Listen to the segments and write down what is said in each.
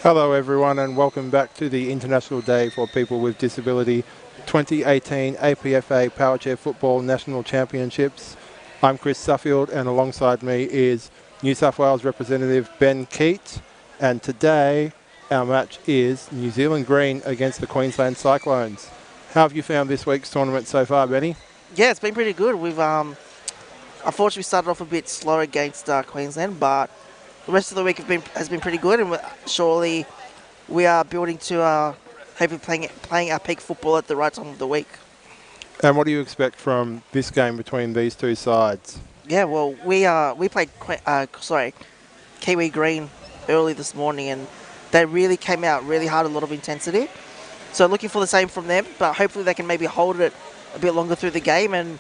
Hello everyone and welcome back to the International Day for People with Disability 2018 APFA Powerchair Football National Championships. I'm Chris Suffield and alongside me is New South Wales representative Ben Keat, and today our match is New Zealand Green against the Queensland Cyclones. How have you found this week's tournament so far, Benny? Yeah, it's been pretty good. We've unfortunately started off a bit slow against Queensland, but the rest of the week has been pretty good, and surely we are building to hopefully playing our peak football at the right time of the week. And what do you expect from this game between these two sides? Yeah, well, we played Kiwi Green early this morning, and they really came out really hard, a lot of intensity. So looking for the same from them, but hopefully they can maybe hold it a bit longer through the game. And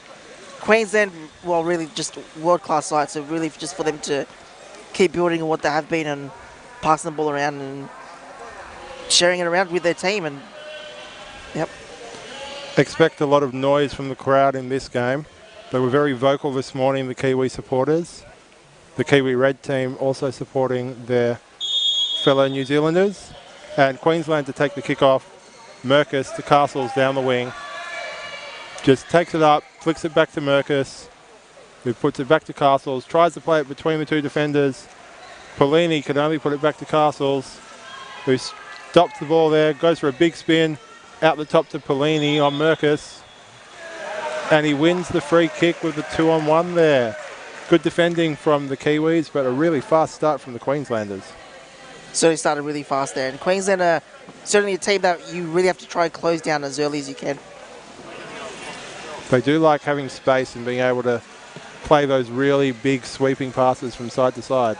Queensland, well, really just world-class side, so really just for them to keep building on what they have been and passing the ball around and sharing it around with their team. And yep. Expect a lot of noise from the crowd in this game. They were very vocal this morning, the Kiwi supporters. The Kiwi Red team also supporting their fellow New Zealanders. And Queensland to take the kick-off. Merkus to Castles down the wing. Just takes it up, flicks it back to Merkus, who puts it back to Castles, tries to play it between the two defenders. Polini can only put it back to Castles, who stops the ball there, goes for a big spin, out the top to Polini on Merkus, and he wins the free kick with the 2-on-1 there. Good defending from the Kiwis, but a really fast start from the Queenslanders. Certainly started really fast there, and Queensland are certainly a team that you really have to try and close down as early as you can. They do like having space and being able to play those really big sweeping passes from side to side.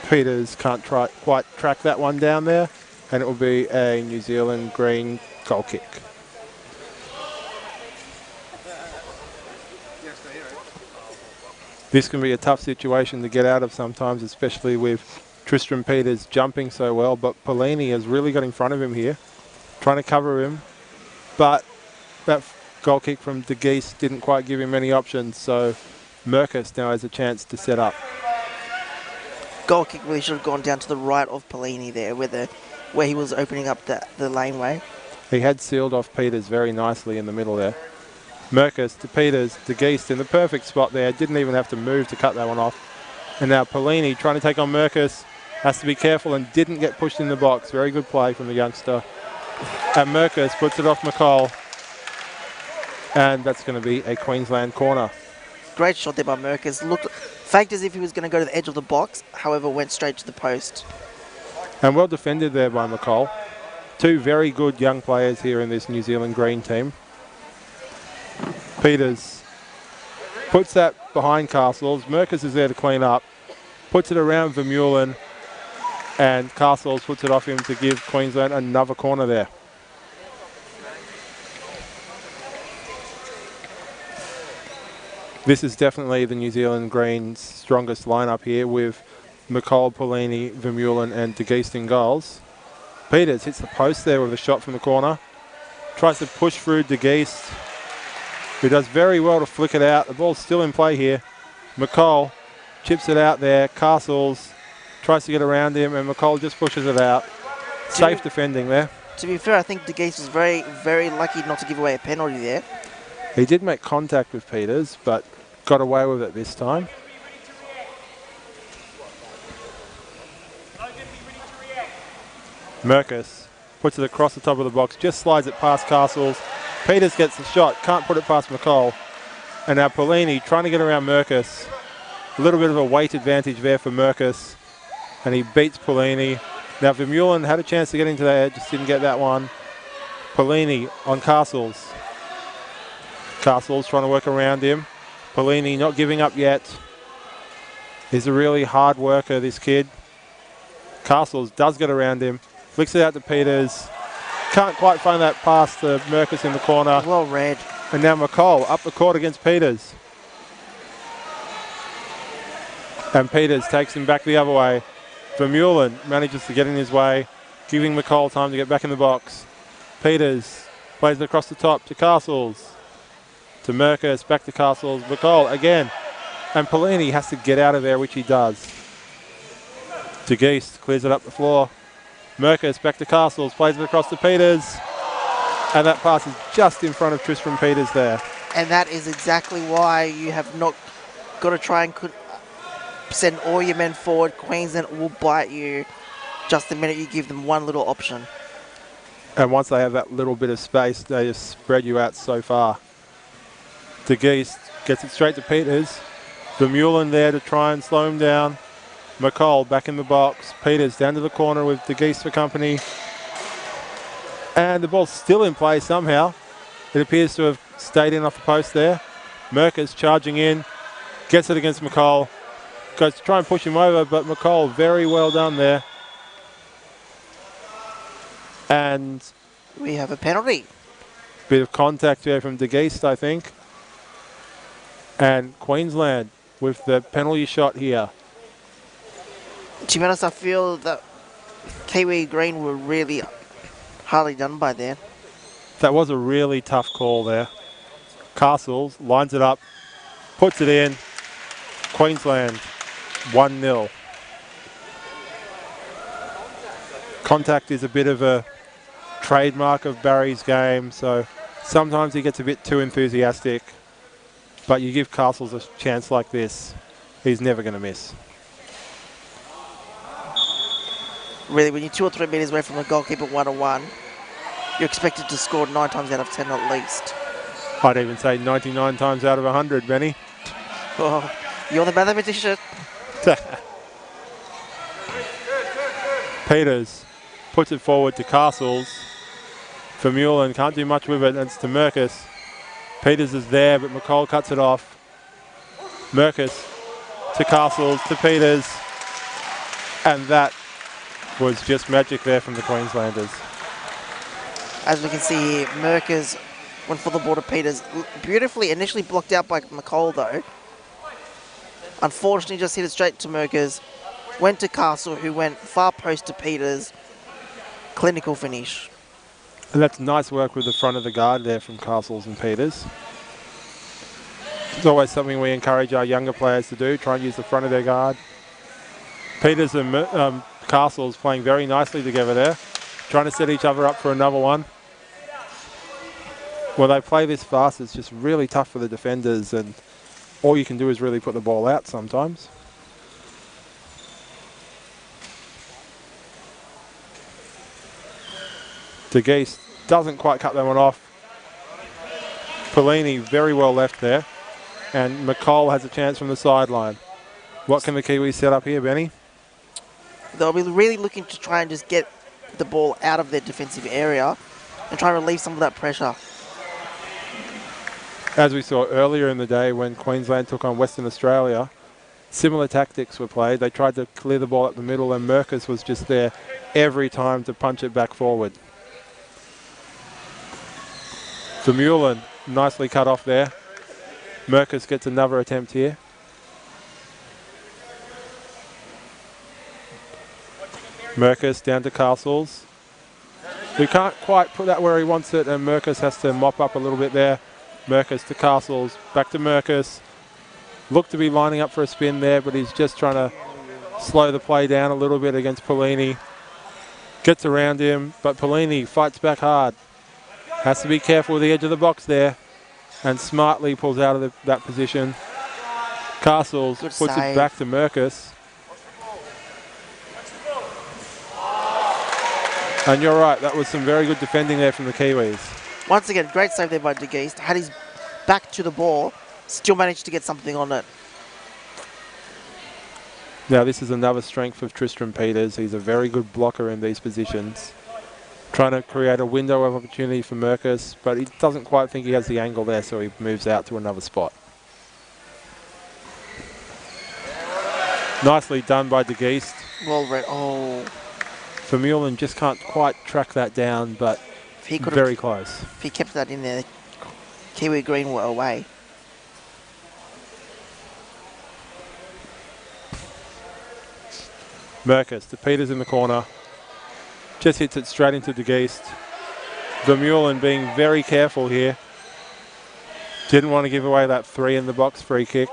Peters can't quite track that one down there, and it will be a New Zealand Green goal kick. This can be a tough situation to get out of sometimes, especially with Tristram Peters jumping so well, but Polini has really got in front of him here, trying to cover him, but that goal kick from De Geese didn't quite give him any options, so Merkus now has a chance to set up. Goal kick really should have gone down to the right of Polini there, where he was opening up the laneway. He had sealed off Peters very nicely in the middle there. Merkus to Peters, De Geese in the perfect spot there, didn't even have to move to cut that one off. And now Polini trying to take on Merkus, has to be careful and didn't get pushed in the box. Very good play from the youngster. And Merkus puts it off McCall. And that's going to be a Queensland corner. Great shot there by Merkus. Faked as if he was going to go to the edge of the box, however went straight to the post. And well defended there by McCall. Two very good young players here in this New Zealand Green team. Peters puts that behind Castles. Merkus is there to clean up. Puts it around Vermeulen. And Castles puts it off him to give Queensland another corner there. This is definitely the New Zealand Green's strongest lineup here with McCall, Polini, Vermeulen and De Geest in goals. Peters hits the post there with a shot from the corner. Tries to push through De Geest, who does very well to flick it out. The ball's still in play here. McCall chips it out there. Castles tries to get around him and McCall just pushes it out. Safe defending there. To be fair, I think De Geest was very, very lucky not to give away a penalty there. He did make contact with Peters, but got away with it this time. Merkus puts it across the top of the box, just slides it past Castles. Peters gets the shot, can't put it past McCall. And now Polini trying to get around Merkus. A little bit of a weight advantage there for Merkus. And he beats Polini. Now Vermeulen had a chance to get into there, just didn't get that one. Polini on Castles. Castles trying to work around him. Polini not giving up yet. He's a really hard worker, this kid. Castles does get around him. Flicks it out to Peters. Can't quite find that pass to Merkus in the corner. Well read. And now McCall up the court against Peters. And Peters takes him back the other way. Vermeulen manages to get in his way, giving McCall time to get back in the box. Peters plays it across the top to Castles. To Merkus, back to Castles. McCall again. And Polini has to get out of there, which he does. De Geest clears it up the floor. Merkus back to Castles, plays it across to Peters. And that pass is just in front of Tristram Peters there. And that is exactly why you have not got to try and send all your men forward. Queensland will bite you just the minute you give them one little option. And once they have that little bit of space, they just spread you out so far. De Geest gets it straight to Peters. Vermeulen there to try and slow him down. McCall back in the box. Peters down to the corner with De Geest for company. And the ball's still in play somehow. It appears to have stayed in off the post there. Merkus charging in. Gets it against McCall. Goes to try and push him over, but McCall very well done there. And we have a penalty. Bit of contact there from De Geest, I think. And Queensland with the penalty shot here. To be honest, I feel that Kiwi Green were really hardly done by there. That was a really tough call there. Castles lines it up, puts it in. Queensland 1-0. Contact is a bit of a trademark of Barry's game, so sometimes he gets a bit too enthusiastic. But you give Castles a chance like this, he's never going to miss. Really, when you're 2 or 3 metres away from the goalkeeper 1-on-1, you're expected to score 9 times out of 10 at least. I'd even say 99 times out of 100, Benny. Oh, you're the mathematician. Peters puts it forward to Castles. Vermeulen can't do much with it, and it's to Merkus. Peters is there, but McCall cuts it off. Merkus to Castles, to Peters. And that was just magic there from the Queenslanders. As we can see here, Merkus went for the ball to Peters. Beautifully initially blocked out by McCall though. Unfortunately just hit it straight to Merkus. Went to Castle, who went far post to Peters. Clinical finish. And that's nice work with the front of the guard there from Castles and Peters. It's always something we encourage our younger players to do, try and use the front of their guard. Peters and Castles playing very nicely together there, trying to set each other up for another one. When they play this fast, it's just really tough for the defenders, and all you can do is really put the ball out sometimes. De Geest doesn't quite cut that one off. Pellini very well left there. And McCall has a chance from the sideline. What can the Kiwis set up here, Benny? They'll be really looking to try and just get the ball out of their defensive area and try to relieve some of that pressure. As we saw earlier in the day when Queensland took on Western Australia, similar tactics were played. They tried to clear the ball up the middle, and Merkus was just there every time to punch it back forward. Vermeulen nicely cut off there. Merkus gets another attempt here. Merkus down to Castles, who can't quite put that where he wants it, and Merkus has to mop up a little bit there. Merkus to Castles, back to Merkus. Looked to be lining up for a spin there, but he's just trying to slow the play down a little bit against Pellini. Gets around him, but Pellini fights back hard. Has to be careful with the edge of the box there, and smartly pulls out of that position. Castles puts it back to Merkus. And you're right, that was some very good defending there from the Kiwis. Once again, great save there by De Geest. Had his back to the ball, still managed to get something on it. Now this is another strength of Tristram Peters. He's a very good blocker in these positions. Trying to create a window of opportunity for Merkus, but he doesn't quite think he has the angle there, so he moves out to another spot. Nicely done by De Geest. Well read. Oh. Vermeulen just can't quite track that down, but very close. If he kept that in there, Kiwi Green were away. Merkus to Peters in the corner. Just hits it straight into De Geest. Vermeulen being very careful here. Didn't want to give away that 3 in the box free kick,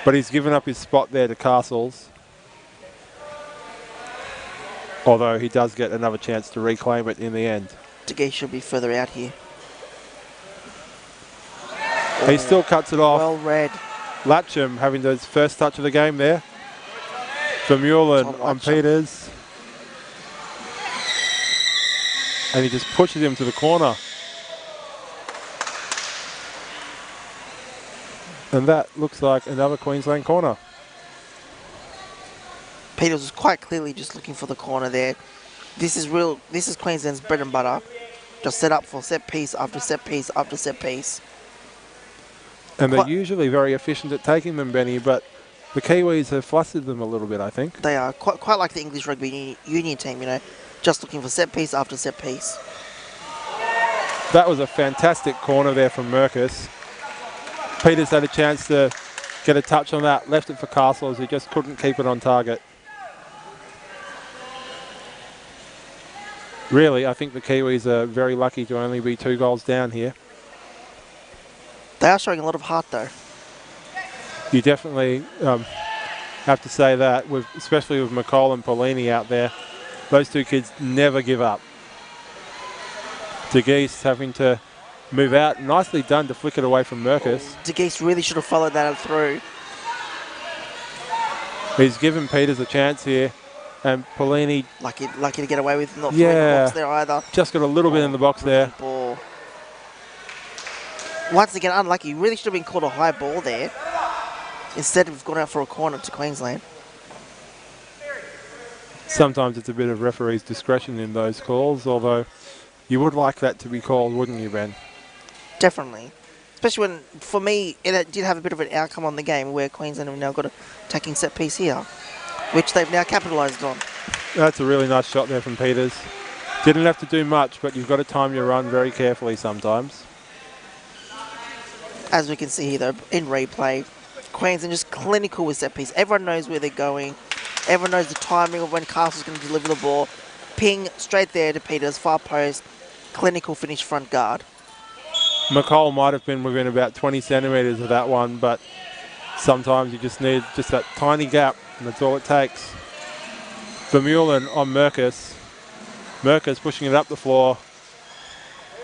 but he's given up his spot there to Castles. Although he does get another chance to reclaim it in the end. DeGay should be further out here. He still cuts it off. Well read. Latcham having his first touch of the game there. Vermeulen on Peters. And he just pushes him to the corner. And that looks like another Queensland corner. Peters was quite clearly just looking for the corner there. This is Queensland's bread and butter. Just set up for set piece after set piece after set piece. And they're usually very efficient at taking them, Benny, but the Kiwis have flustered them a little bit, I think. They are quite like the English rugby union team, you know, just looking for set piece after set piece. That was a fantastic corner there from Merkus. Peters had a chance to get a touch on that, left it for Castles, who just couldn't keep it on target. Really, I think the Kiwis are very lucky to only be 2 goals down here. They are showing a lot of heart, though. You definitely have to say that, especially with McCall and Paulini out there. Those 2 kids never give up. De Geese having to move out. Nicely done to flick it away from Merkus. De Geese really should have followed that through. He's given Peters a chance here. And Paulini... Lucky to get away with not throwing the box there either. Just got a little bit in the box there. Ball. Once again, unlucky. Really should have been called a high ball there. Instead of gone out for a corner to Queensland. Sometimes it's a bit of referee's discretion in those calls, although you would like that to be called, wouldn't you, Ben? Definitely. Especially when, for me, it did have a bit of an outcome on the game where Queensland have now got a attacking set piece here, which they've now capitalised on. That's a really nice shot there from Peters. Didn't have to do much, but you've got to time your run very carefully sometimes. As we can see here, though, in replay, Queensland just clinical with set piece. Everyone knows where they're going. Everyone knows the timing of when Castle's going to deliver the ball. Ping straight there to Peters, far post, clinical finish front guard. McCall might have been within about 20 centimetres of that one, but sometimes you just need just that tiny gap, and that's all it takes. Vermeulen on Merkus. Merkus pushing it up the floor.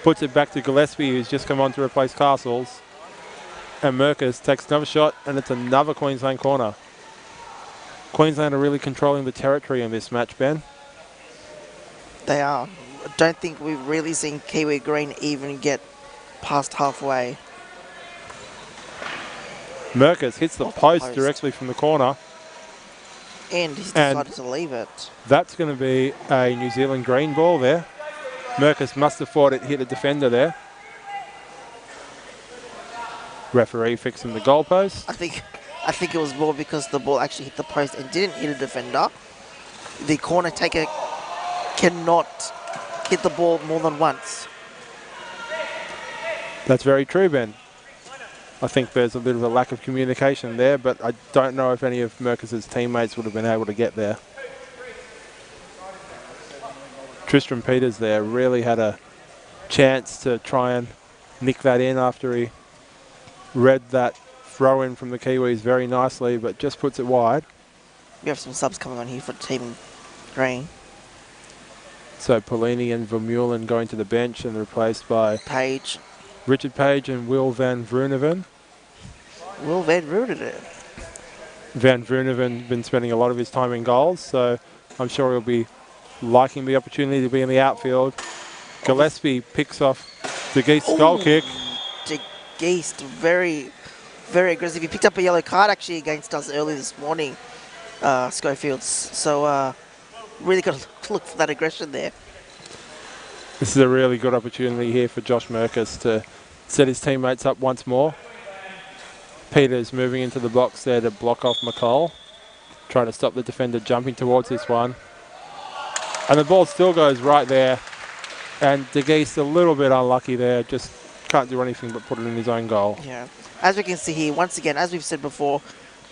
Puts it back to Gillespie, who's just come on to replace Castles. And Merkus takes another shot, and it's another Queensland corner. Queensland are really controlling the territory in this match, Ben. They are. I don't think we've really seen Kiwi Green even get past halfway. Merkus hits the post directly from the corner. And he's decided to leave it. That's going to be a New Zealand green ball there. Merkus must have thought it hit a defender there. Referee fixing the goalpost. I think it was more because the ball actually hit the post and didn't hit a defender. The corner taker cannot hit the ball more than once. That's very true, Ben. I think there's a bit of a lack of communication there, but I don't know if any of Merkus's teammates would have been able to get there. Tristram Peters there really had a chance to try and nick that in after he read that throw in from the Kiwis very nicely, but just puts it wide. We have some subs coming on here for Team Green. So Paulini and Vermeulen going to the bench and replaced by Richard Page and Will van Vroonhoven. Will van Vroonhoven. Van Vroonhoven been spending a lot of his time in goals, so I'm sure he'll be liking the opportunity to be in the outfield. Gillespie picks off De Geest's goal kick. De Geest, very, very aggressive. He picked up a yellow card actually against us early this morning, Schofields. So really got to look for that aggression there. This is a really good opportunity here for Josh Merkus to set his teammates up once more. Peters moving into the box there to block off McCall, trying to stop the defender jumping towards this one. And the ball still goes right there. And De Geest a little bit unlucky there, just can't do anything but put it in his own goal. Yeah. As we can see here, once again, as we've said before,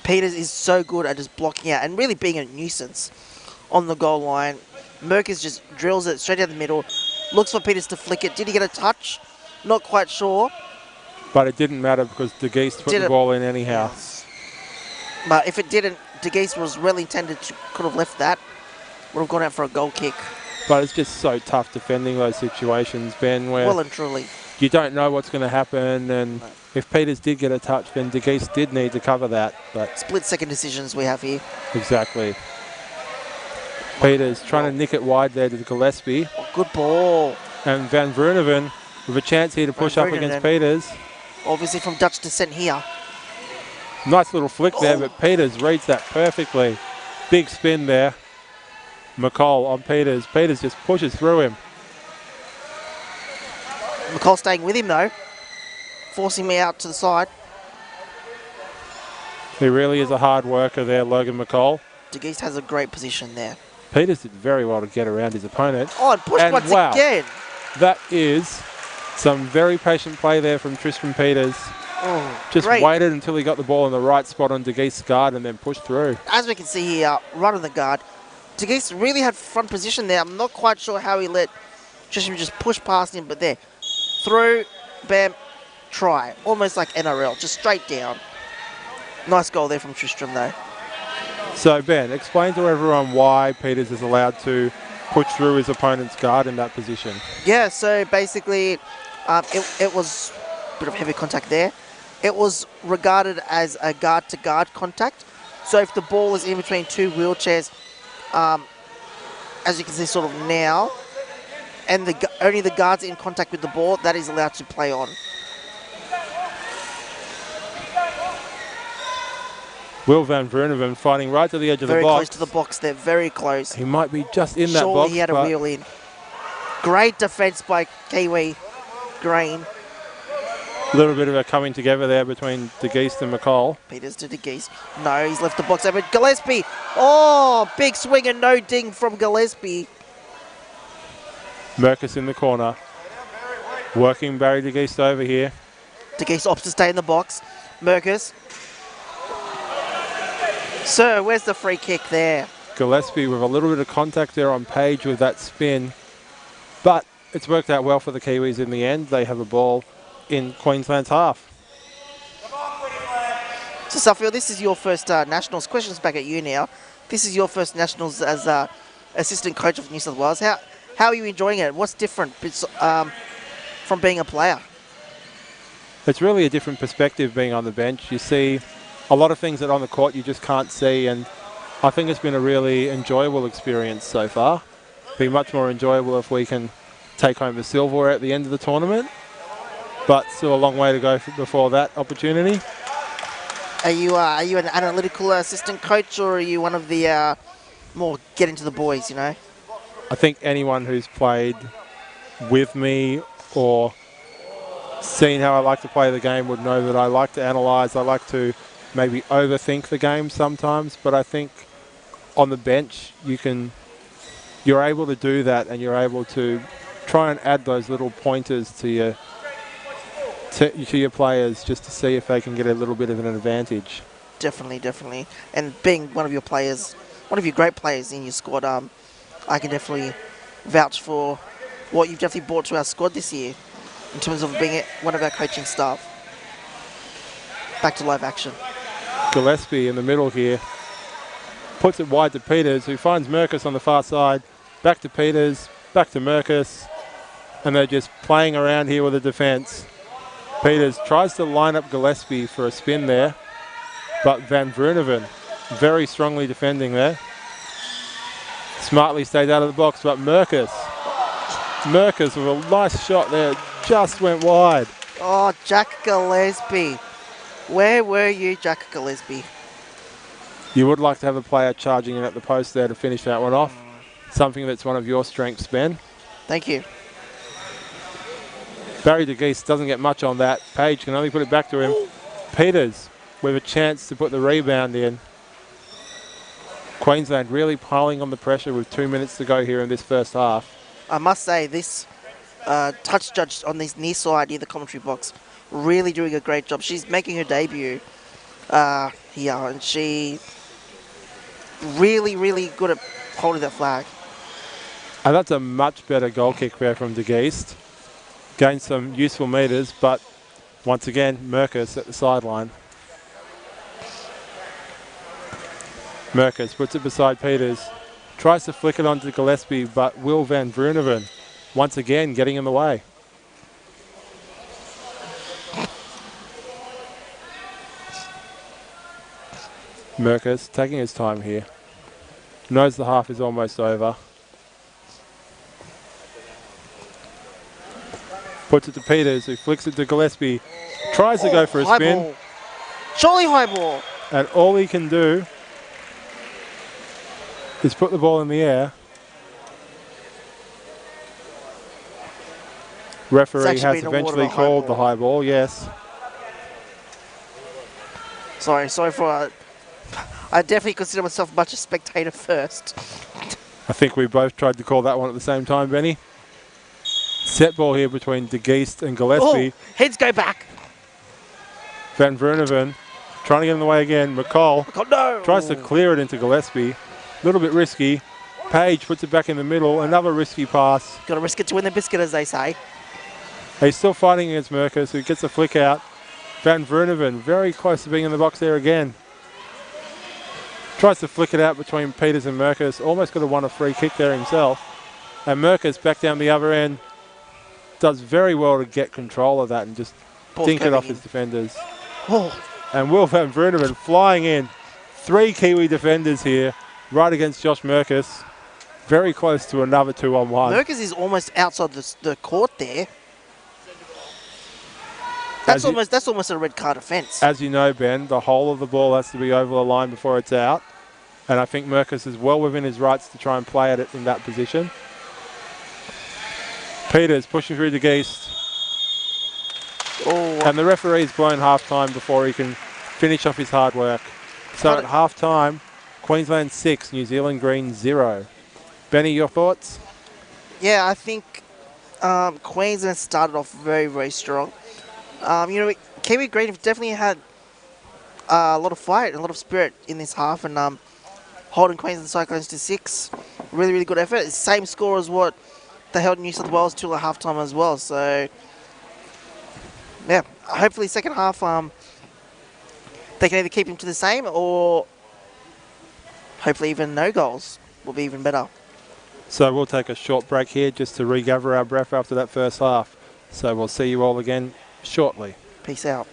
Peters is so good at just blocking out and really being a nuisance on the goal line. Merkus just drills it straight down the middle, looks for Peters to flick it. Did he get a touch? Not quite sure. But it didn't matter because De Geest put the ball in anyhow. Yes. But if it didn't, De Geest was well intended to could have left that. would have gone out for a goal kick. But it's just so tough defending those situations, Ben, where Well and truly. you don't know what's going to happen. And if Peters did get a touch, then De Geest did need to cover that. But Split-second decisions we have here. exactly. Peters trying to nick it wide there to Gillespie. Oh, good ball. And Van Vroonhoven with a chance here to push up against Peters. Obviously from Dutch descent here. Nice little flick there, but Peters reads that perfectly. Big spin there. McCall on Peters. Peters just pushes through him. McCall staying with him though. Forcing me out to the side. He really is a hard worker there, Logan McCall. De Geest has a great position there. Peters did very well to get around his opponent. Oh, and pushed once again. That is some very patient play there from Tristan Peters. Oh, Just great. waited until he got the ball in the right spot on De Geest's guard and then pushed through. As we can see here, right on the guard, De Geest really had front position there. I'm not quite sure how he let Tristan just push past him, but there. Through, bam, try. Almost like NRL, just straight down. Nice goal there from Tristram though. So Ben, explain to everyone why Peters is allowed to push through his opponent's guard in that position. Yeah, so basically it was a bit of heavy contact there. It was regarded as a guard-to-guard contact. So if the ball is in between two wheelchairs, as you can see sort of now, and only the guard's in contact with the ball, that is allowed to play on. Will Van Vroonhoven fighting right to the edge of the box. Very close to the box there, very close. He might be just in that Surely box. he had a wheel in. Great defence by Kiwi Green. A little bit of a coming together there between De Geest and McCall. Peters to De Geest. No, he's left the box open. Gillespie. Oh, big swing and no ding from Gillespie. Merkus in the corner. Working Barry De Geest over here. De Geest opts to stay in the box. Merkus. So, where's the free kick there? Gillespie with a little bit of contact there on Page with that spin. But it's worked out well for the Kiwis in the end. They have a ball in Queensland's half. So, Suffield, this is your first Nationals. Questions back at you now. This is your first Nationals as assistant coach of New South Wales. How are you enjoying it? What's different from being a player? It's really a different perspective being on the bench. You see a lot of things that on the court you just can't see, and I think it's been a really enjoyable experience so far. Be much more enjoyable if we can take home the silverware at the end of the tournament, but still a long way to go before that opportunity. Are you an analytical assistant coach, or are you one of the more get into the boys, you know? I think anyone who's played with me or seen how I like to play the game would know that I like to analyse. I like to maybe overthink the game sometimes, but I think on the bench you're able to do that, and you're able to try and add those little pointers to your players just to see if they can get a little bit of an advantage. Definitely. And being one of your great players in your squad, I can definitely vouch for what you've definitely brought to our squad this year in terms of being one of our coaching staff. Back to live action. Gillespie in the middle here. Puts it wide to Peters, who finds Merkus on the far side. Back to Peters, back to Merkus. And they're just playing around here with the defence. Peters tries to line up Gillespie for a spin there. But Van Vroonhoven very strongly defending there. Smartly stayed out of the box, but Merkus with a nice shot there. Just went wide. Oh, Jack Gillespie. Where were you, Jack Gillespie? You would like to have a player charging in at the post there to finish that one off. Something that's one of your strengths, Ben. Thank you. Barry De Geest doesn't get much on that. Page can only put it back to him. Peters with a chance to put the rebound in. Queensland really piling on the pressure with 2 minutes to go here in this first half. I must say, this touch judge on this near side near the commentary box really doing a great job. She's making her debut here, and she really good at holding that flag. And that's a much better goal kick there from De Geest. Gained some useful metres, but once again, Merkus at the sideline. Merkus puts it beside Peters. Tries to flick it onto Gillespie, but Will van Groeneveen once again getting in the way. Merkus taking his time here. Knows the half is almost over. Puts it to Peters, who flicks it to Gillespie. Tries to go for a high spin. ball. Surely high ball. And all he can do is put the ball in the air. Referee actually has been awarded eventually a high called the ball. high ball, yes. Sorry for... I definitely consider myself much a spectator first. I think we both tried to call that one at the same time, Benny. Set ball here between De Geest and Gillespie. Oh, heads go back. Van Groeneveen trying to get in the way again. McCall Oh, no. tries to clear it into Gillespie. A little bit risky. Page puts it back in the middle. Another risky pass. Got to risk it to win the biscuit, as they say. He's still fighting against Merkus, who gets a flick out. Van Groeneveen very close to being in the box there again. Tries to flick it out between Peters and Merkus. Almost could have won a free kick there himself. And Merkus back down the other end. Does very well to get control of that and just dink it off his defenders. Oh. And Will van Groeneveen flying in. 3 Kiwi defenders here, right against Josh Merkus. Very close to another 2-on-1. Merkus is almost outside the court there. That's almost a red card offence. As you know, Ben, the whole of the ball has to be over the line before it's out. And I think Merkus is well within his rights to try and play at it in that position. Peters pushing through the Geest. Oh. And the referee's blown half-time before he can finish off his hard work. So at half-time, Queensland 6, New Zealand Green 0. Benny, your thoughts? Yeah, I think Queensland started off very, very strong. Kiwi Green have definitely had a lot of fight and a lot of spirit in this half, and holding Queensland Cyclones to 6. Really, really good effort. It's the same score as what they held New South Wales till at halftime as well. So, yeah, hopefully second half they can either keep him to the same or hopefully even no goals will be even better. So we'll take a short break here just to regather our breath after that first half. So we'll see you all again shortly. Peace out.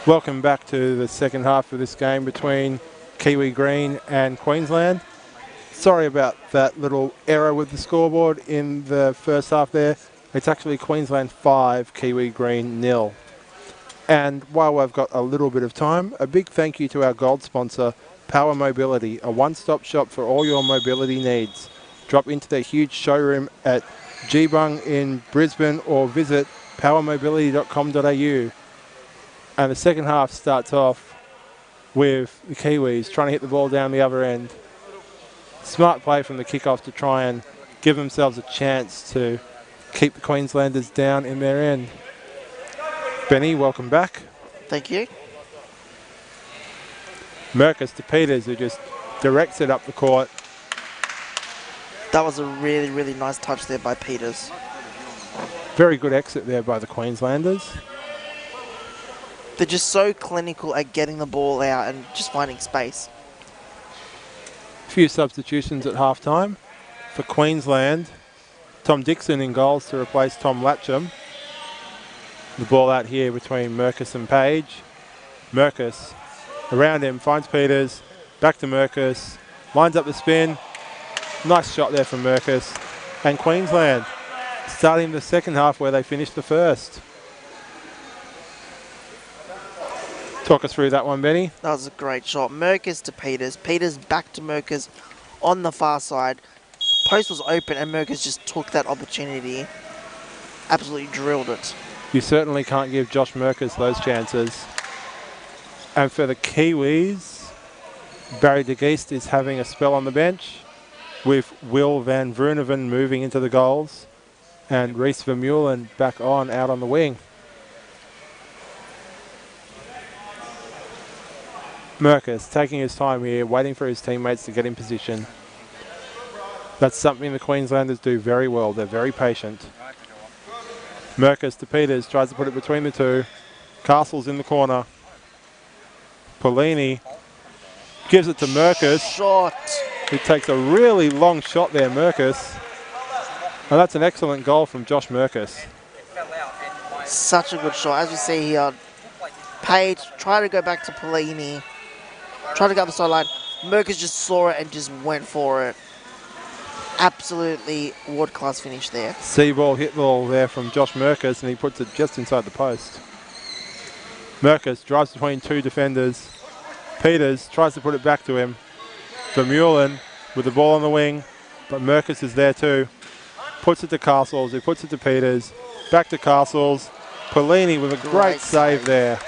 Welcome back to the second half of this game between Kiwi Green and Queensland. Sorry about that little error with the scoreboard in the first half there. It's actually Queensland 5, Kiwi Green 0. And while I've got a little bit of time, a big thank you to our gold sponsor, Power Mobility, a one-stop shop for all your mobility needs. Drop into their huge showroom at Geebung in Brisbane or visit powermobility.com.au. And the second half starts off with the Kiwis trying to hit the ball down the other end. Smart play from the kickoff to try and give themselves a chance to keep the Queenslanders down in their end. Benny, welcome back. Thank you. Merkus to Peters, who just directs it up the court. That was a really, really nice touch there by Peters. Very good exit there by the Queenslanders. They're just so clinical at getting the ball out and just finding space. A few substitutions at halftime. For Queensland, Tom Dixon in goals to replace Tom Latcham. The ball out here between Merkus and Page. Merkus around him, finds Peters, back to Merkus, lines up the spin. Nice shot there from Merkus. And Queensland starting the second half where they finished the first. Talk us through that one, Benny. That was a great shot. Merkus to Peters. Peters back to Merkus on the far side. Post was open and Merkus just took that opportunity. Absolutely drilled it. You certainly can't give Josh Merkus those chances. And for the Kiwis, Barry de Geest is having a spell on the bench with Will van Vroonhoven moving into the goals and Reece Vermeulen back on out on the wing. Merkus taking his time here, waiting for his teammates to get in position. That's something the Queenslanders do very well. They're very patient. Merkus to Peters, tries to put it between the two. Castle's in the corner. Paulini gives it to Merkus. Shot. He takes a really long shot there, Merkus. And that's an excellent goal from Josh Merkus. Such a good shot. As you see here, Page tried to go back to Paulini. Tried to go up the sideline. Merkus just saw it and just went for it. Absolutely world-class finish there. C-ball hit ball there from Josh Merkus, and he puts it just inside the post. Merkus drives between two defenders. Peters tries to put it back to him. Vermeulen with the ball on the wing, but Merkus is there too. Puts it to Castles, he puts it to Peters. Back to Castles. Paulini with a great save there.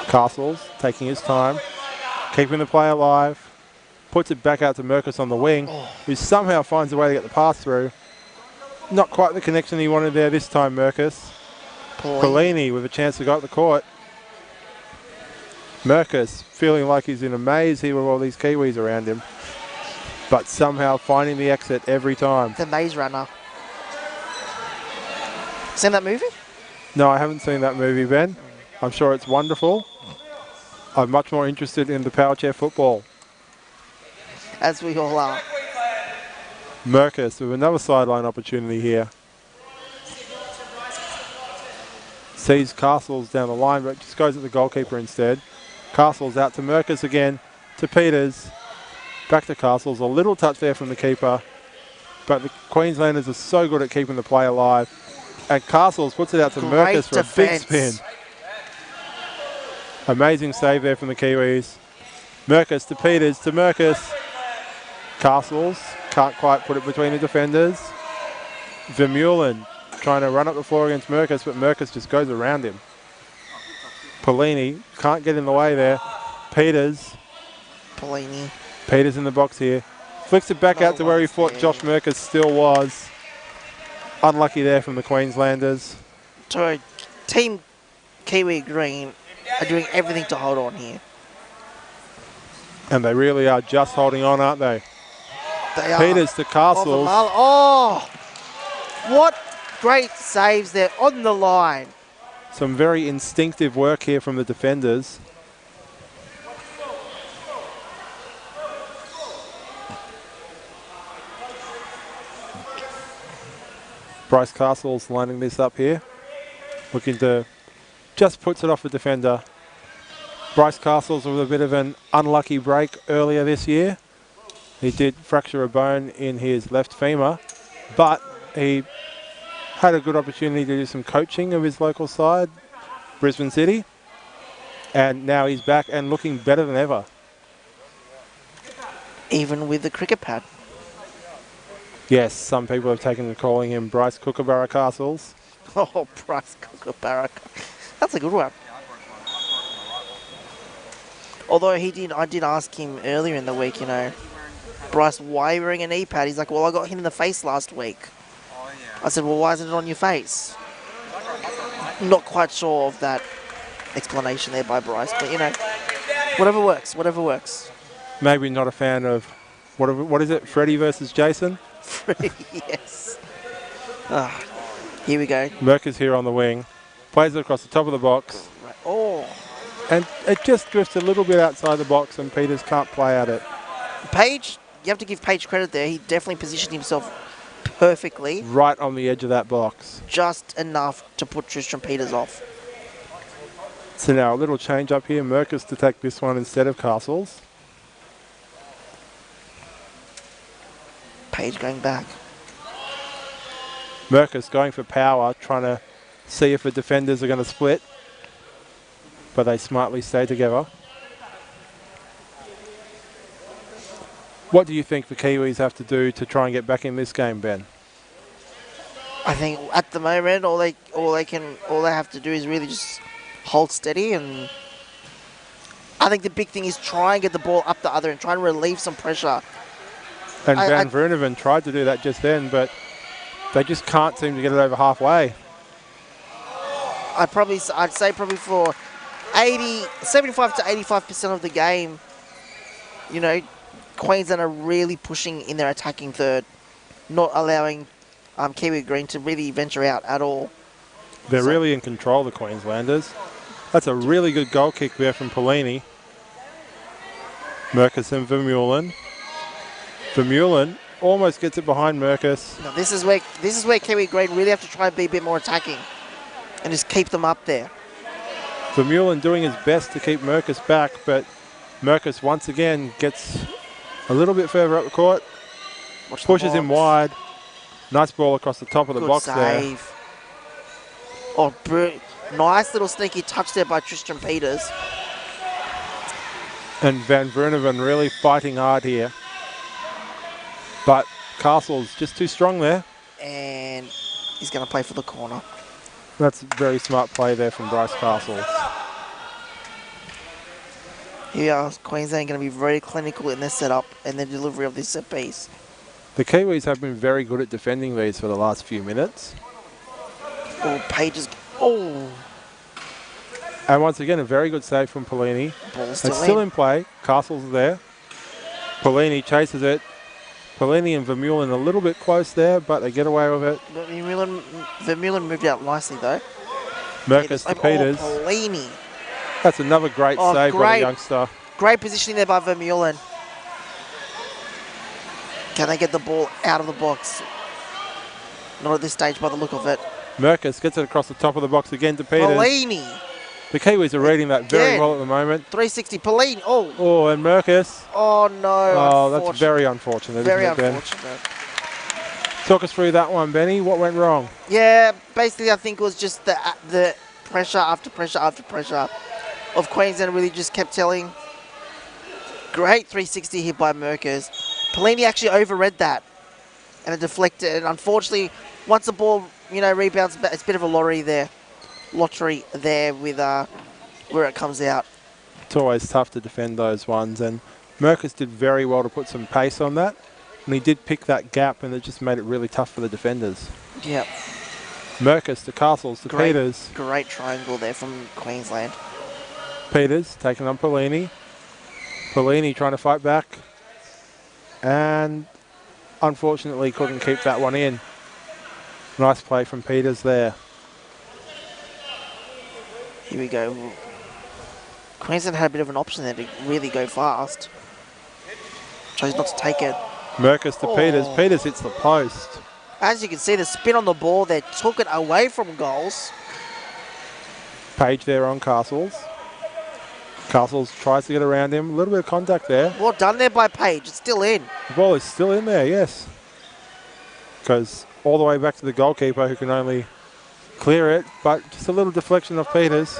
Castles taking his time, keeping the play alive. Puts it back out to Merkus on the wing, who somehow finds a way to get the pass through. Not quite the connection he wanted there this time, Merkus. Paulini with a chance to go up the court. Merkus feeling like he's in a maze here with all these Kiwis around him, but somehow finding the exit every time. The Maze Runner. Seen that movie? No, I haven't seen that movie, Ben. I'm sure it's wonderful. I'm much more interested in the power chair football. As we all are. Merkus with another sideline opportunity here. Sees Castles down the line, but just goes at the goalkeeper instead. Castles out to Merkus again, to Peters. Back to Castles. A little touch there from the keeper, but the Queenslanders are so good at keeping the play alive. And Castles puts it out to Merkus for a big spin. Amazing save there from the Kiwis. Merkus to Peters to Merkus. Castles can't quite put it between the defenders. Vermeulen trying to run up the floor against Merkus, but Merkus just goes around him. Paulini can't get in the way there. Peters. Paulini. Peters in the box here. Flicks it back out to where he thought Josh Merkus still was. Unlucky there from the Queenslanders. So Team Kiwi Green are doing everything to hold on here. And they really are just holding on, aren't they? They are. Peters to Castles. Oh, what great saves there on the line. Some very instinctive work here from the defenders. Bryce Castles lining this up here. looking to just puts it off the defender. Bryce Castles with a bit of an unlucky break earlier this year. He did fracture a bone in his left femur, but he had a good opportunity to do some coaching of his local side, Brisbane City, and now he's back and looking better than ever. Even with the cricket pad. Yes, some people have taken to calling him Bryce Kookaburra Castles. Oh, Bryce Kookaburra. That's a good one. Although I did ask him earlier in the week, you know, Bryce, why are you wearing a knee pad? He's like, well, I got hit in the face last week. I said, well, why isn't it on your face? Not quite sure of that explanation there by Bryce, but, you know, whatever works, whatever works. Maybe not a fan of, what is it, Freddie versus Jason? Yes. Ah, here we go. Merker's here on the wing. Plays it across the top of the box. Right. Oh. And it just drifts a little bit outside the box and Peters can't play at it. Page, you have to give Page credit there. He definitely positioned himself perfectly. Right on the edge of that box. Just enough to put Tristan Peters off. So now a little change up here. Merker's to take this one instead of Castles. Page going back. Merker's going for power, trying to see if the defenders are going to split. But they smartly stay together. What do you think the Kiwis have to do to try and get back in this game, Ben? I think at the moment all they have to do is really just hold steady, and I think the big thing is try and get the ball up the other and try and relieve some pressure. And Van Vruneven tried to do that just then, but they just can't seem to get it over halfway. I'd say probably for 75 to 85% of the game, you know, Queensland are really pushing in their attacking third, not allowing Kiwi Green to really venture out at all. They're really in control, the Queenslanders. That's a really good goal kick there from Pelini. Merkus and Vermeulen. Vermeulen almost gets it behind Merkus. Now this is where Kiwi Green really have to try and be a bit more attacking and just keep them up there. Vermeulen doing his best to keep Merkus back, but Merkus once again gets a little bit further up the court. Pushes him wide. Nice ball across the top of the box save there. Oh, nice little sneaky touch there by Tristan Peters. And Van Vruneven really fighting hard here. But Castle's just too strong there. And he's going to play for the corner. That's a very smart play there from Bryce Castles. Here are Queensland going to be very clinical in their setup and their delivery of this set piece. The Kiwis have been very good at defending these for the last few minutes. Oh, Pages. Oh. And once again, a very good save from Pelini. Ball's It's still in play. Castle's there. Pelini chases it. Pelini and Vermeulen a little bit close there, but they get away with it. Vermeulen moved out nicely, though. Merkus to Peters. Oh, Pelini. That's another great save by the youngster. Great positioning there by Vermeulen. Can they get the ball out of the box? Not at this stage by the look of it. Merkus gets it across the top of the box again to Peters. Pelini. The Kiwis are reading that very well at the moment. 360, Pelini. Oh. Oh, and Merkus. Oh, no. Oh, that's very unfortunate. Very isn't it, unfortunate. Ben? Talk us through that one, Benny. What went wrong? Yeah, basically I think it was just the pressure after pressure after pressure of Queensland really just kept telling. Great 360 hit by Merkus. Pelini actually overread that and it deflected. And unfortunately, once the ball, you know, rebounds, it's a bit of a lottery there with where it comes out. It's always tough to defend those ones, and Merkus did very well to put some pace on that, and he did pick that gap, and it just made it really tough for the defenders. Yep. Merkus to Castles to Peters. Great triangle there from Queensland. Peters taking on Pelini. Pelini trying to fight back, and unfortunately couldn't keep that one in. Nice play from Peters there. Here we go. Queensland had a bit of an option there to really go fast. Chose not to take it. Merkus to Peters. Peters hits the post. As you can see, the spin on the ball there took it away from goals. Page there on Castles. Castles tries to get around him. A little bit of contact there. Well done there by Page. It's still in. The ball is still in there, yes. Goes all the way back to the goalkeeper who can only clear it, but just a little deflection of Peters.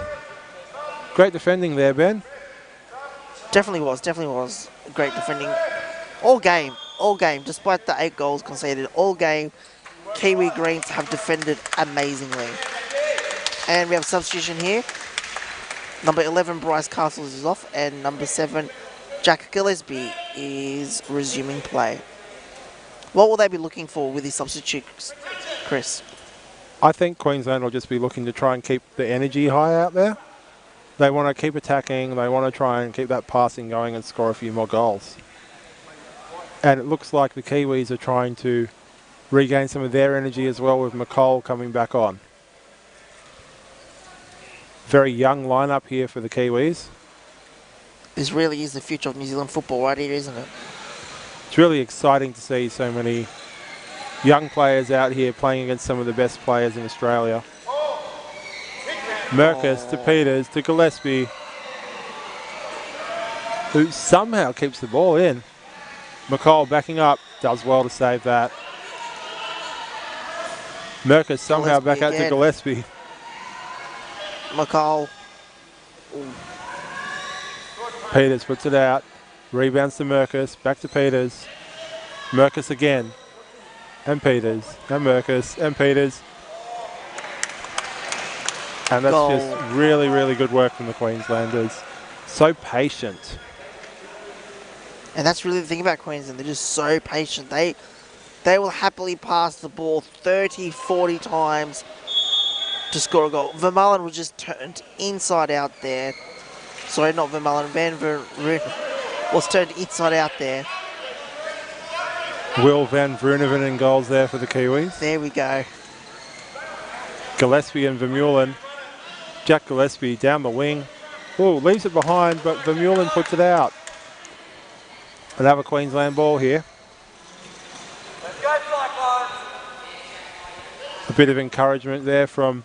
Great defending there, Ben. Definitely was. Great defending. All game, despite the 8 goals conceded, all game, Kiwi Greens have defended amazingly. And we have a substitution here. Number 11, Bryce Castles is off, and number 7, Jack Gillespie is resuming play. What will they be looking for with these substitutes, Chris? I think Queensland will just be looking to try and keep the energy high out there. They want to keep attacking. They want to try and keep that passing going and score a few more goals. And it looks like the Kiwis are trying to regain some of their energy as well with McCall coming back on. Very young lineup here for the Kiwis. This really is the future of New Zealand football right here, isn't it? It's really exciting to see so many young players out here playing against some of the best players in Australia. Merkus to Peters to Gillespie, who somehow keeps the ball in. McCall backing up, does well to save that. Merkus somehow back out to Gillespie. McCall. Peters puts it out. Rebounds to Merkus, back to Peters. Merkus again. And Peters, and Merkus, and Peters. And that's just really, really good work from the Queenslanders. So patient. And that's really the thing about Queensland. They're just so patient. They will happily pass the ball 30, 40 times to score a goal. Vermaelen was just turned inside out there. Sorry, not Vermaelen. Van Vrunen was turned inside out there. Will Van Vrunen in goals there for the Kiwis. There we go. Gillespie and Vermeulen. Jack Gillespie down the wing. Oh, leaves it behind, but Vermeulen puts it out. Another Queensland ball here. Let's go, Cyclones. A bit of encouragement there from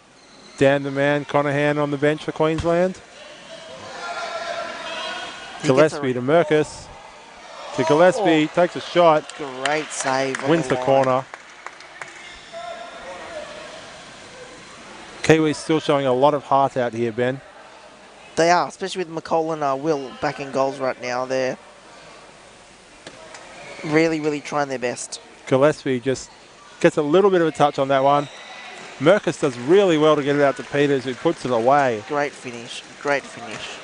Dan the Man Conahan on the bench for Queensland. Gillespie to Merkus. To Gillespie, takes a shot. Great save. Wins the corner. Kiwis still showing a lot of heart out here, Ben. They are, especially with McCall and Will back in goals right now. They're really, really trying their best. Gillespie just gets a little bit of a touch on that one. Merkus does really well to get it out to Peters, who puts it away. Great finish. Great finish.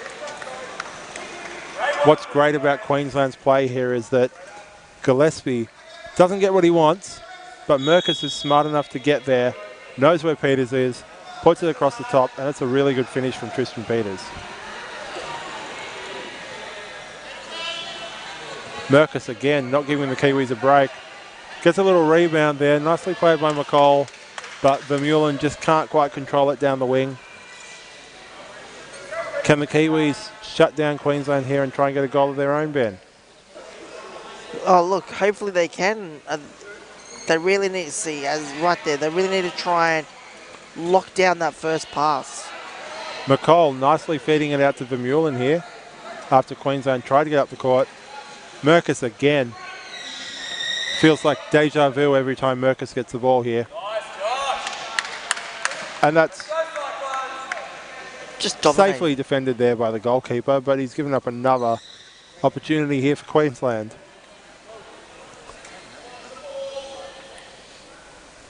What's great about Queensland's play here is that Gillespie doesn't get what he wants, but Merkus is smart enough to get there, knows where Peters is, puts it across the top, and it's a really good finish from Tristan Peters. Merkus again, not giving the Kiwis a break. Gets a little rebound there, nicely played by McCall, but Vermeulen just can't quite control it down the wing. Can the Kiwis shut down Queensland here and try and get a goal of their own, Ben? Oh, look, hopefully they can. They really need to see, as right there, they really need to try and lock down that first pass. McCall nicely feeding it out to Vermeulen here after Queensland tried to get up the court. Merkus again. Feels like deja vu every time Merkus gets the ball here. And that's just dominating. Safely defended there by the goalkeeper, but he's given up another opportunity here for Queensland.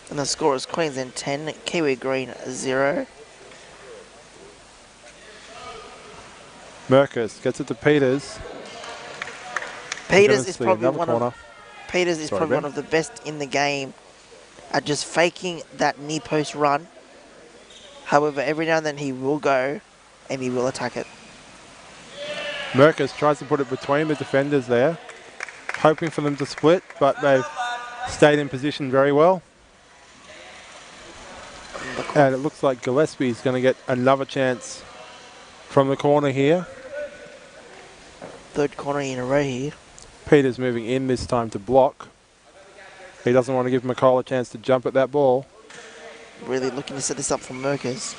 And the score is Queensland 10, Kiwi Green 0. Merkus gets it to Peters. Peters is probably one of the best in the game at just faking that near post run. However, every now and then he will go and he will attack it. Merkus tries to put it between the defenders there, hoping for them to split, but they've stayed in position very well. And it looks like Gillespie's going to get another chance from the corner here. Third corner in a row here. Peters moving in this time to block. He doesn't want to give McCall a chance to jump at that ball. Really looking to set this up for Merkus.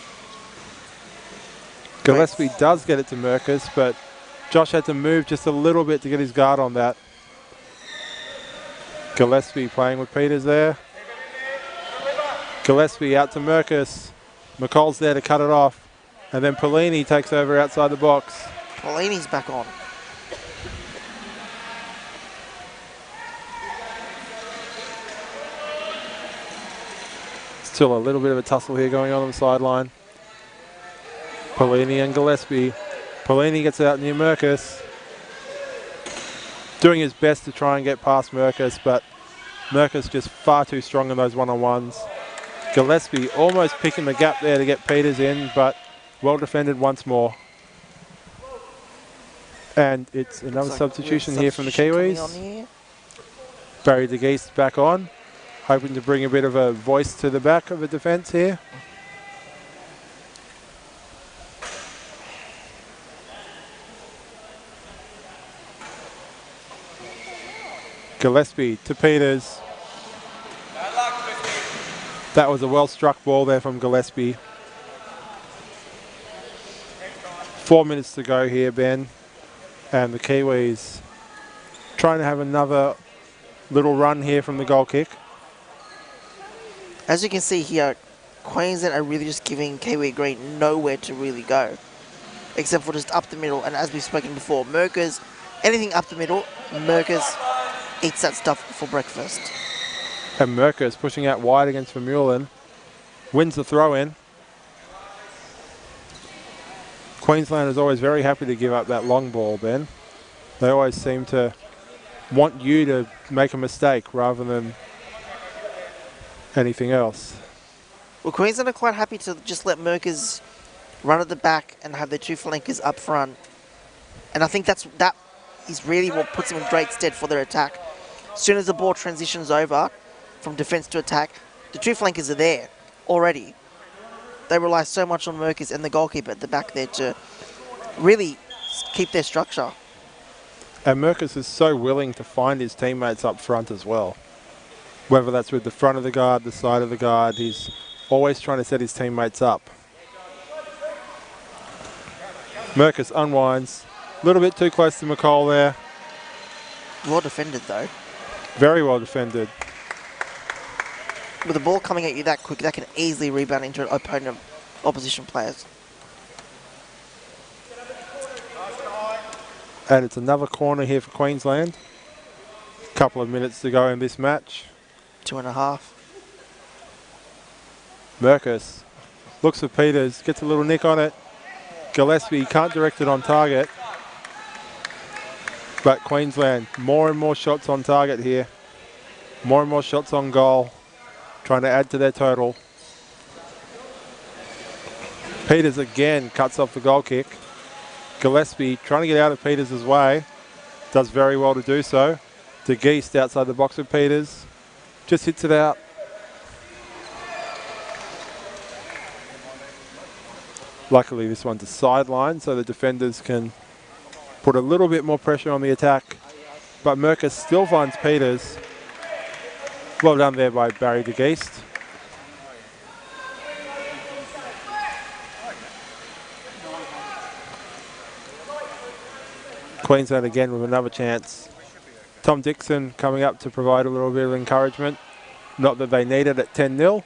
Gillespie does get it to Merkus, but Josh had to move just a little bit to get his guard on that. Gillespie playing with Peters there. Gillespie out to Merkus. McCall's there to cut it off. And then Polini takes over outside the box. Polini's back on. Still a little bit of a tussle here going on the sideline. Polini and Gillespie. Polini gets out near Merkus. Doing his best to try and get past Merkus, but Merkus just far too strong in those one-on-ones. Gillespie almost picking the gap there to get Peters in, but well defended once more. And it's another substitution here from the Kiwis. Barry De Geest back on, hoping to bring a bit of a voice to the back of the defence here. Gillespie to Peters. That was a well-struck ball there from Gillespie. 4 minutes to go here, Ben. And the Kiwis trying to have another little run here from the goal kick. As you can see here, Queensland are really just giving Kiwi Green nowhere to really go, except for just up the middle. And as we've spoken before, Merkus, anything up the middle, Merkus eats that stuff for breakfast. And Merkus pushing out wide against Vermeulen. Wins the throw-in. Queensland is always very happy to give up that long ball, Ben. They always seem to want you to make a mistake rather than anything else. Well, Queensland are quite happy to just let Merkus run at the back and have their two flankers up front. And I think that is really what puts them in great stead for their attack. As soon as the ball transitions over from defence to attack, the two flankers are there already. They rely so much on Merkus and the goalkeeper at the back there to really keep their structure. And Merkus is so willing to find his teammates up front as well. Whether that's with the front of the guard, the side of the guard, he's always trying to set his teammates up. Merkus unwinds. A little bit too close to McCall there. Well defended though. Very well defended. With the ball coming at you that quick, that can easily rebound into an opponent of opposition players. And it's another corner here for Queensland. Couple of minutes to go in this match. 2.5. Merkus looks for Peters, gets a little nick on it. Gillespie can't direct it on target. But Queensland, more and more shots on target here. More and more shots on goal. Trying to add to their total. Peters again cuts off the goal kick. Gillespie trying to get out of Peters' way. Does very well to do so. De Geest outside the box with Peters. Just hits it out. Luckily this one's a sideline so the defenders can put a little bit more pressure on the attack. But Merkus still finds Peters. Well done there by Barry De Geest. Queensland again with another chance. Tom Dixon coming up to provide a little bit of encouragement. Not that they need it at 10-0.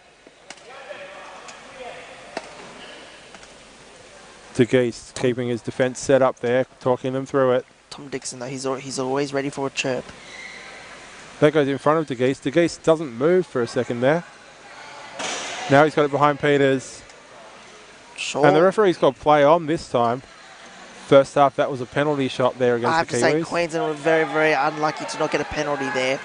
De Geest keeping his defence set up there, talking them through it. Tom Dixon though, he's always ready for a chirp. That goes in front of De Geest. De Geest doesn't move for a second there. Now he's got it behind Peters. Sure. And the referee's got play on this time. First half, that was a penalty shot there against the Kiwis. I have to say Queensland were very, very unlucky to not get a penalty there.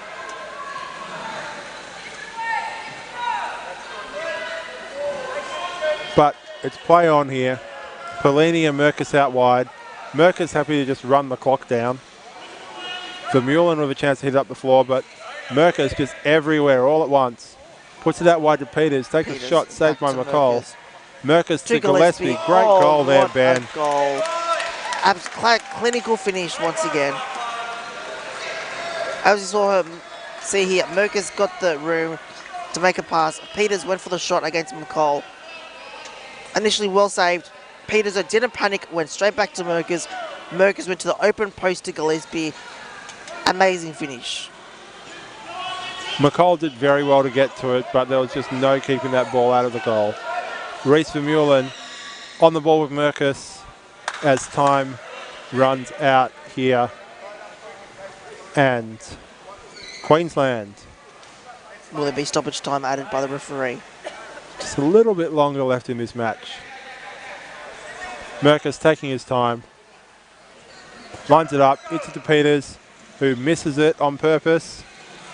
But it's play on here. Polini and Merkus out wide. Merkus happy to just run the clock down. Vermeulen with a chance to hit up the floor, but Merkus just everywhere all at once. Puts it out wide to Peters, takes a shot, saved by McCall. Merkus to Gillespie, great goal there, Ben. Goal. Clinical finish once again. As you saw him see here, Merkus got the room to make a pass. Peters went for the shot against McCall. Initially well saved. Peters didn't panic, went straight back to Merkers. Merkers went to the open post to Gillespie. Amazing finish. McCall did very well to get to it, but there was just no keeping that ball out of the goal. Reese Vermeulen on the ball with Merkus as time runs out here. And Queensland. Will there be stoppage time added by the referee? Just a little bit longer left in this match. Merkus taking his time. Lines it up, hits it to Peters, who misses it on purpose.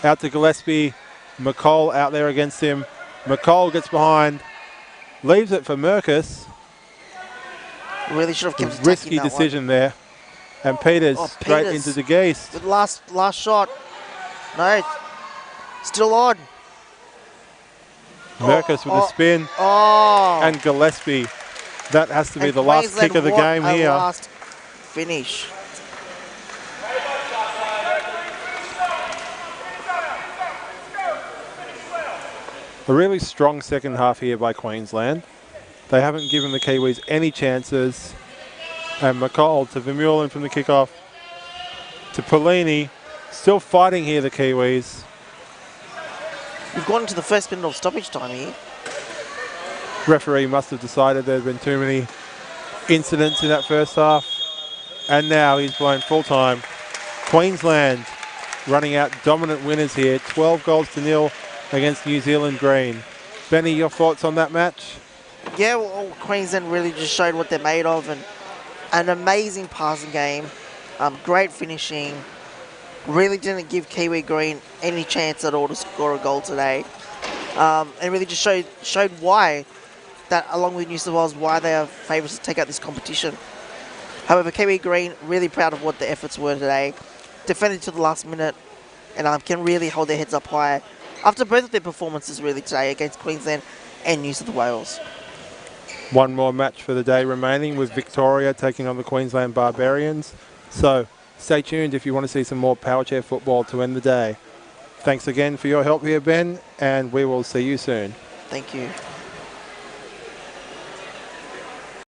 Out to Gillespie. McCall out there against him. McCall gets behind. Leaves it for Merkus. Really should have kept attacking Risky that decision there. And Peters straight Peters into the Geest. with last shot. No. Still on. Merkus with a spin. Oh. And Gillespie. That has to be And the last Queensland kick of the won game a here. last finish. A really strong second half here by Queensland. They haven't given the Kiwis any chances. And McCall to Vermeulen from the kickoff. To Polini. Still fighting here, the Kiwis. We've gone into the first minute of stoppage time here. Referee must have decided there had been too many incidents in that first half. And now he's blown full time. Queensland running out dominant winners here. 12 goals to nil against New Zealand Green. Benny, your thoughts on that match? Yeah, well, Queensland really just showed what they're made of, and an amazing passing game, great finishing. Really didn't give Kiwi Green any chance at all to score a goal today, and really just showed why that, along with New South Wales, why they are favourites to take out this competition. However, Kiwi Green really proud of what the efforts were today, defended to the last minute, and can really hold their heads up high after both of their performances really today against Queensland and New South Wales. One more match for the day remaining with Victoria taking on the Queensland Barbarians. So stay tuned if you want to see some more power chair football to end the day. Thanks again for your help here, Ben, and we will see you soon. Thank you.